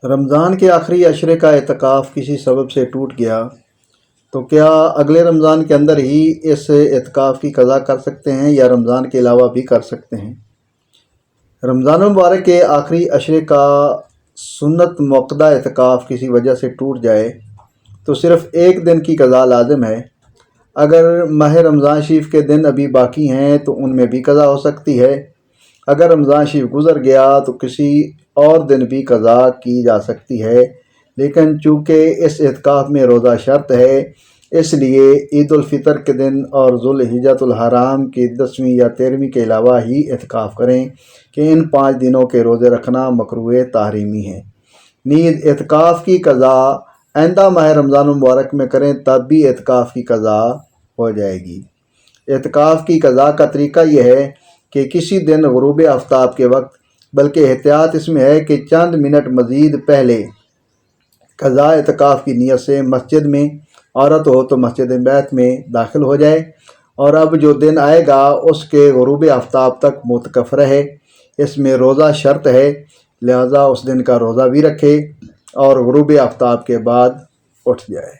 رمضان کے آخری عشرے کا اعتکاف کسی سبب سے ٹوٹ گیا تو کیا اگلے رمضان کے اندر ہی اس اعتکاف کی قضا کر سکتے ہیں یا رمضان کے علاوہ بھی کر سکتے ہیں؟ رمضان المبارک کے آخری عشرے کا سنت موقدہ اعتکاف کسی وجہ سے ٹوٹ جائے تو صرف ایک دن کی قضا لازم ہے۔ اگر ماہ رمضان شریف کے دن ابھی باقی ہیں تو ان میں بھی قضا ہو سکتی ہے۔ اگر رمضان شریف گزر گیا تو کسی اور دن بھی قضا کی جا سکتی ہے، لیکن چونکہ اس اعتکاف میں روزہ شرط ہے، اس لیے عید الفطر کے دن اور ذوالحجۃ الحرام کی 10ویں یا 13ویں کے علاوہ ہی اعتکاف کریں کہ ان 5 دنوں کے روزے رکھنا مکروہ تحریمی ہے۔ نیز اعتکاف کی قضا آئندہ ماہ رمضان المبارک میں کریں تب بھی اعتکاف کی قضا ہو جائے گی۔ اعتکاف کی قضا کا طریقہ یہ ہے کہ کسی دن غروب آفتاب کے وقت، بلکہ احتیاط اس میں ہے کہ چند منٹ مزید پہلے قضا اعتکاف کی نیت سے مسجد میں، عورت ہو تو مسجد بیت میں داخل ہو جائے اور اب جو دن آئے گا اس کے غروب آفتاب تک معتکف رہے۔ اس میں روزہ شرط ہے، لہذا اس دن کا روزہ بھی رکھے اور غروب آفتاب کے بعد اٹھ جائے۔